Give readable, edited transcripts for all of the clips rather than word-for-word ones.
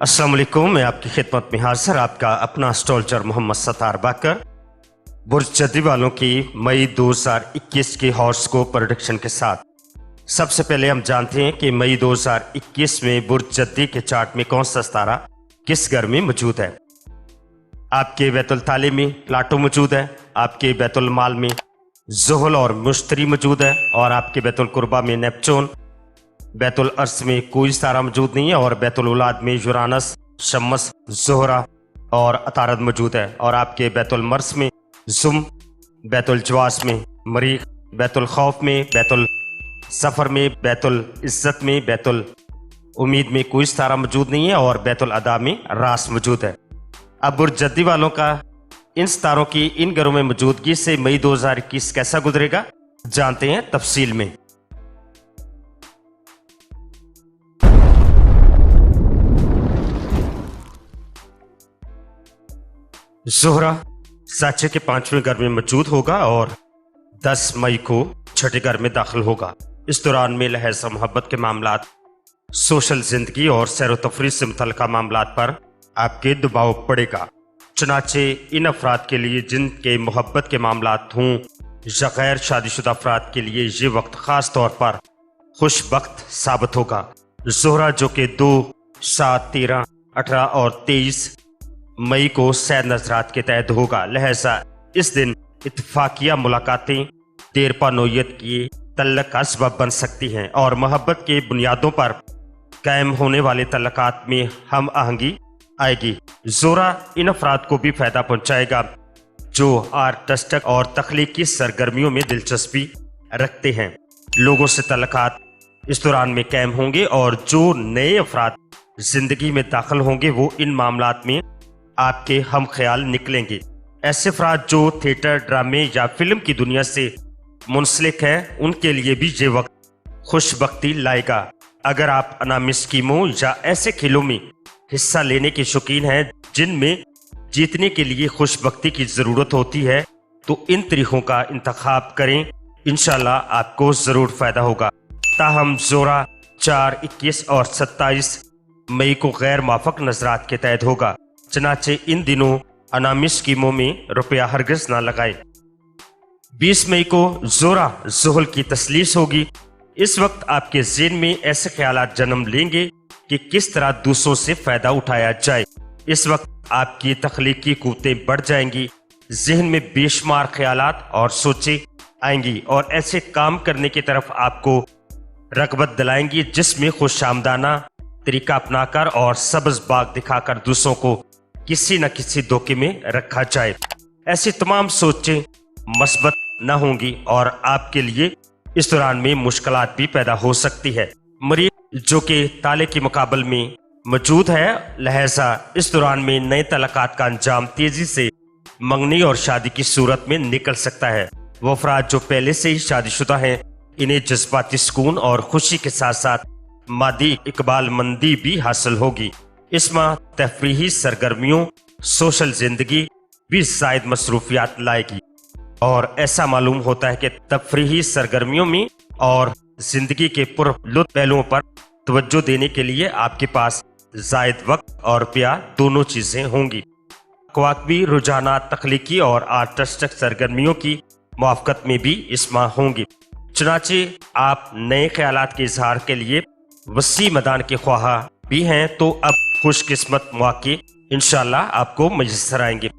अस्सलाम वालेकुम, मैं आपकी खिदमत में हाजिर आपका अपना एस्ट्रोलॉजर मोहम्मद सत्तार बाकर। बुर्ज जद्दी वालों की मई 2021 की हॉरोस्कोप प्रेडिक्शन के साथ सबसे पहले हम जानते हैं कि मई 2021 में बुर्ज जद्दी के चार्ट में कौन सा सितारा किस घर में मौजूद है। आपके बैतुल ताले में प्लाटो मौजूद है, आपके बैतुल माल में ज़ुहल और मुश्तरी मौजूद है, और आपके बैतुल कुर्बा में नेपचून, बैतुल अर्स में कोई सितारा मौजूद नहीं है, और बैतुल औलाद में यूरानस, शम्स, ज़ोहरा और अतारद मौजूद है, और आपके बैतुल मर्स में जुम, बैतुल जवास में मरीख, बैतुल खौफ में, बैतुल सफ़र में, बैतुल इज़्ज़त में, बैतुल उम्मीद में कोई सितारा मौजूद नहीं है, और बैतुल अदा में रास मौजूद है। अब बुर्ज जद्दी वालों का इन सितारों की इन घरों में मौजूदगी से मई 2021 कैसा गुजरेगा, जानते हैं तफसील में। ज़ोहरा साचे के 5वें घर में मौजूद होगा और 10 मई को छठे घर में दाखिल होगा। इस दौरान में लहज़ मोहब्बत के मामलात, सोशल जिंदगी और सैर तफरीह से मुतल्लिक़ा मामलात पर आपके दबाव पड़ेगा। चुनाचे इन अफराद के लिए जिनके मोहब्बत के मामलात हों या गैर शादीशुदा अफराद के लिए ये वक्त ख़ास तौर पर खुशबख्त साबित होगा। ज़ोहरा जो कि 2, 7, 13, 18 और 23 मई को सैर नजरात के तहत होगा, लिहाजा इस दिन इत्तफाकिया मुलाकातें देरपा नोयत की तल्लक का सबब बन सकती हैं, और मोहब्बत के बुनियादों पर कायम होने वाले तल्लकात में हम आहंगी आएगी। ज़ोहरा इन अफराद को भी फ़ायदा पहुंचाएगा जो आर्टिस्टिक और तख्लीकी सरगर्मियों में दिलचस्पी रखते हैं। लोगों से तल्लकात इस दौरान में कायम होंगे, और जो नए अफराद ज़िंदगी में दाखिल होंगे वो इन मामलात में आपके हम ख्याल निकलेंगे। ऐसे अफराद जो थिएटर, ड्रामे या फिल्म की दुनिया से मुंसलिक हैं, उनके लिए भी ये वक्त खुशबख्ती लाएगा। अगर आप अनामी स्कीमों या ऐसे खेलों में हिस्सा लेने के शौकीन हैं जिनमें जीतने के लिए खुशबख्ती की ज़रूरत होती है, तो इन तरीक़ों का इंतखाब करें, इंशाल्लाह आपको ज़रूर फ़ायदा होगा। ताहम ज़ोहरा 4, 21 और 27 मई को गैर माफ़क नजरात के तहत होगा, चनाचे इन दिनों अनामी स्कीमों में रुपया हरगिज़ ना लगाएं। 20 मई को ज़ोहरा ज़ुहल की तस्लीस होगी। इस वक्त आपके ज़हन में ऐसे ख्यालात जन्म लेंगे कि किस तरह दूसरों से फ़ायदा उठाया जाए। इस वक्त आपकी तख्लीकी क़ुव्वतें बढ़ जाएंगी, जहन में बेशुमार ख्यालात और सोचें आएंगी, और ऐसे काम करने की तरफ आपको रग़बत दिलाएंगी जिसमें खुशामदाना तरीका अपनाकर और सब्ज़ बाग दिखाकर दूसरों को किसी न किसी धोखे में रखा जाए। ऐसी तमाम सोचें मस्बत न होंगी और आपके लिए इस दौरान में मुश्किलात भी पैदा हो सकती है। मरीज जो कि ताले के मुकाबले में मौजूद है, लिहाजा इस दौरान में नए तलाक़ात का अंजाम तेजी से मंगनी और शादी की सूरत में निकल सकता है। वो अफराद जो पहले से ही शादीशुदा हैं, इन्हें जज्बाती सुकून और खुशी के साथ साथ मादी इकबाल मंदी भी हासिल होगी। इस माह तफरीही सरगर्मियों, सोशल जिंदगी भी ज़ायद मसरूफियात लाएगी, और ऐसा मालूम होता है कि तफरीही सरगर्मियों में और जिंदगी के पुरलुत्फ पहलुओं पर तवज्जो देने के लिए आपके पास ज़ायद वक्त और रुपया दोनों चीज़ें होंगी। ख्वाबी रुझानात तख्लीकी और आर्टिस्टिक सरगर्मियों की मुआफ़क़त में भी इस माह होंगी, चुनाचे आप नए ख्यालात के इजहार के लिए वसी मैदान के ख्वाहा भी हैं, तो अब खुशकिस्मत मौके इंशाल्लाह आपको मैसर आएंगे।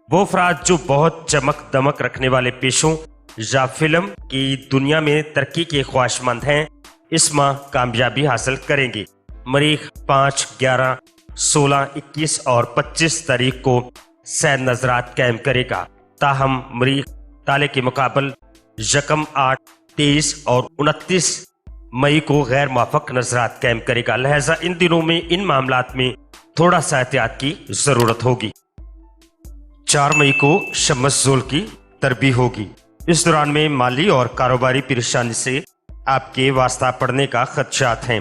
वो अफराद जो बहुत चमक दमक रखने वाले पेशों या फिल्म की दुनिया में तरक्की के ख्वाहिशमंद हैं, इस माह कामयाबी हासिल करेंगे। मरीख 5, 11, 16, 21 और 25 तारीख को सैर नजरात कायम करेगा। ताहम मरीख ताले के मुकाबल यकम 8, 23 और 29 मई को गैर माफक नजरात कायम करेगा, लिहाजा इन दिनों में इन मामलात में थोड़ा सा एहतियात की जरूरत होगी। 4 मई को शम्स ज़ुहल की तरबी होगी। इस दौरान में माली और कारोबारी परेशानी से आपके वास्ता पड़ने का खदशात हैं।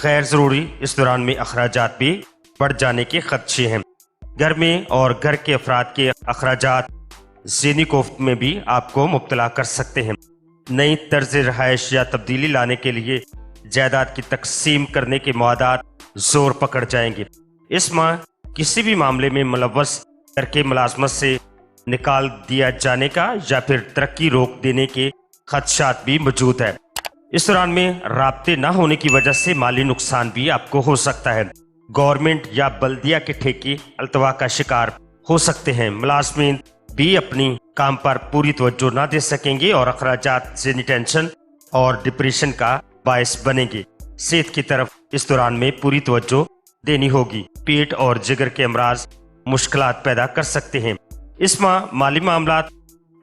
गैर ज़रूरी इस दौरान में अखराजात भी बढ़ जाने के खदशे हैं। घर में और घर के अफराद के अखराजात ज़हनी कोफ्त में भी आपको मुब्तला कर सकते हैं। नई तर्ज रहायश या तब्दीली लाने के लिए जायदाद की तकसीम करने के मुआदात जोर पकड़ जाएंगे। इस माह किसी भी मामले में मुलव्वस करके मुलाजमत से निकाल दिया जाने का या फिर तरक्की रोक देने के खदशात भी मौजूद है। इस दौरान में राब्ते न होने की वजह से माली नुकसान भी आपको हो सकता है। गवर्नमेंट या बल्दिया के ठेके अल्तवा का शिकार हो सकते हैं। मुलाजमीन भी अपनी काम पर पूरी तवज्जो ना दे सकेंगे और अखराजात से टेंशन और डिप्रेशन का बायस बनेंगे। सेहत की तरफ इस दौरान में पूरी तवज्जो देनी होगी। पेट और जिगर के अमराज मुश्किलात पैदा कर सकते हैं। इस माह माली मामलात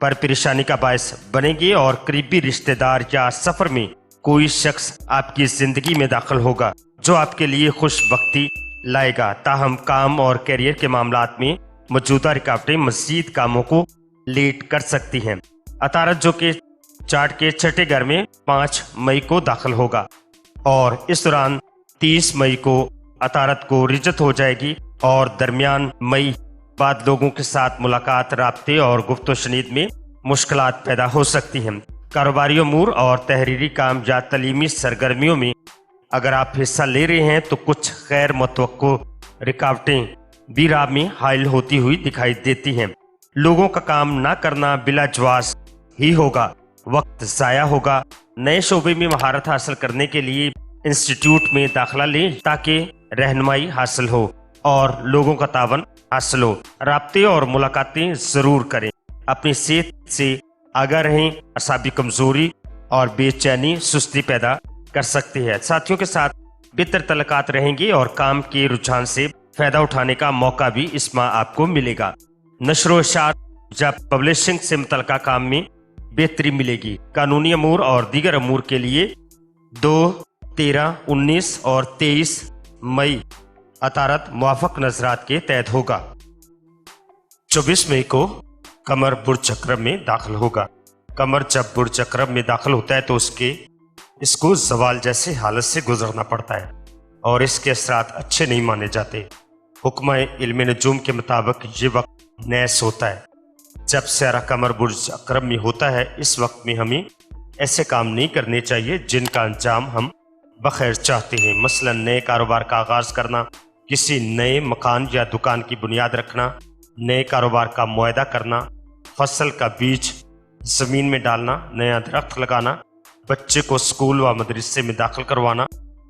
पर परेशानी का बायस बनेंगे और करीबी रिश्तेदार या सफर में कोई शख्स आपकी जिंदगी में दाखिल होगा जो आपके लिए खुश वक्ती लाएगा। ताहम काम और कैरियर के मामलात में मौजूदा रुकावटें मजीद कामों को लेट कर सकती हैं। अतारत जो कि चार्ट के छठे घर में 5 मई को दाखिल होगा और इस दौरान 30 मई को अतारत को रिजत हो जाएगी और दरमियान मई बाद लोगों के साथ मुलाकात, राब्ते और गुफ्तो शनीद में मुश्किलात पैदा हो सकती हैं। कारोबारी अमूर और तहरीरी काम या तलीमी सरगर्मियों में अगर आप हिस्सा ले रहे हैं तो कुछ गैर मुतवक्को रुकावटें भी राह में हाइल होती हुई दिखाई देती हैं। लोगों का काम ना करना बिलाजवाज ही होगा, वक्त ज़ाया होगा। नए शोबे में महारत हासिल करने के लिए इंस्टीट्यूट में दाखिला लें ताकि रहनुमाई हासिल हो और लोगों का तावन हासिल हो। राब्ते और मुलाकातें ज़रूर करें। अपनी सेहत से आगाह रहें। असाबी कमज़ोरी और बेचैनी सुस्ती पैदा कर सकती है। साथियों के साथ बेहतर तलकात रहेंगे और काम के रुझान से फ़ायदा उठाने का मौका भी इस माह आपको मिलेगा। नशर इशात या पब्लिशिंग से मुतल्लिका काम में बेहतरी मिलेगी। कानूनी अमूर और दीगर अमूर के लिए 2, 13, 19 और 23 मई अतारत मुआफ़क नजरात के तहत होगा। 24 मई को कमर बुर्ज अकरब में दाखिल होगा। कमर जब बुर्ज अकरब में दाखिल होता है तो इसको जवाल जैसे हालत से गुजरना पड़ता है और इसके असरात अच्छे नहीं माने जाते। हुक्म इल्म नजूम के मुताबिक ये वक्त नैस होता है जब सारा कमर बुर्ज अकरब में होता है। इस वक्त में हमें ऐसे काम नहीं करने चाहिए जिनका अंजाम हम बखैर चाहते हैं। मसलन नए कारोबार का आगाज़ करना, किसी नए मकान या दुकान की बुनियाद रखना, नए कारोबार का मुआहदा करना, फसल का बीज ज़मीन में डालना, नया दरख्त लगाना, बच्चे को स्कूल व मदरसे में दाखिल करवाना,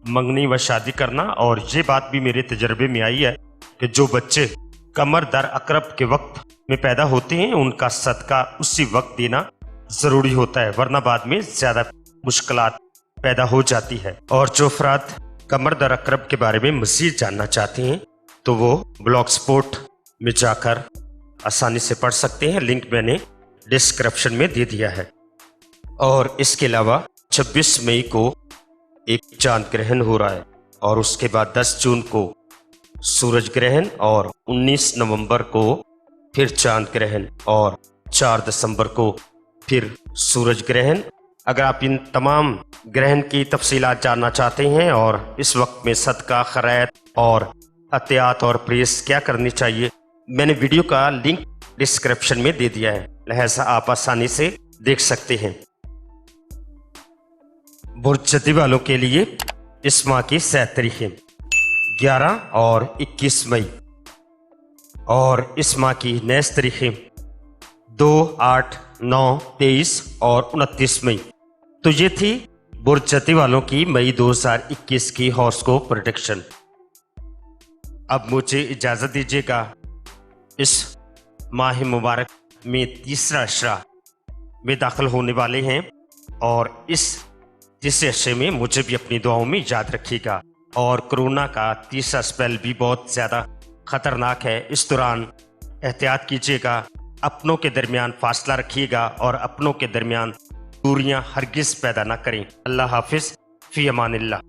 मंगनी व शादी करना। और ये बात भी मेरे तजर्बे में आई है कि जो बच्चे कमर दर अकरब के वक्त में पैदा होते हैं उनका सदका उसी वक्त देना ज़रूरी होता है, वरना बाद में ज़्यादा मुश्किलात पैदा हो जाती है। और जो अफराद कमर दर अकरब के बारे में मज़ीद जानना चाहते हैं तो वो ब्लॉग स्पॉट में जाकर आसानी से पढ़ सकते हैं। लिंक मैंने डिस्क्रिप्शन में दे दिया है। और इसके अलावा 26 मई को एक चांद ग्रहण हो रहा है और उसके बाद 10 जून को सूरज ग्रहण और 19 नवंबर को फिर चांद ग्रहण और 4 दिसंबर को फिर सूरज ग्रहण। अगर आप इन तमाम ग्रहण की तफसीलात जानना चाहते हैं और इस वक्त में सदका, खैरात और अतियात और प्रेस क्या करनी चाहिए, मैंने वीडियो का लिंक डिस्क्रिप्शन में दे दिया है, लिहाजा आप आसानी से देख सकते हैं। बुर्ज वालों के लिए इस माह की 7 तारीखें 11 और 21 मई और इस माह की नेक्स्ट तारीखें 2, 8, 9, 23 और 29 मई। तो ये थी बुर्ज वालों की मई 2021 की हॉरोस्कोप प्रेडिक्शन। अब मुझे इजाज़त दीजिएगा। इस माह मुबारक में तीसरा अशरा में दाखिल होने वाले हैं और इस तीसरे अशरे में मुझे भी अपनी दुआओं में याद रखिएगा। और कोरोना का तीसरा स्पेल भी बहुत ज़्यादा ख़तरनाक है। इस दौरान एहतियात कीजिएगा, अपनों के दरमियान फासला रखिएगा और अपनों के दरमियान दूरियां हरगिज़ पैदा ना करें। अल्लाह हाफिज़, फ़ी अमानिल्लाह।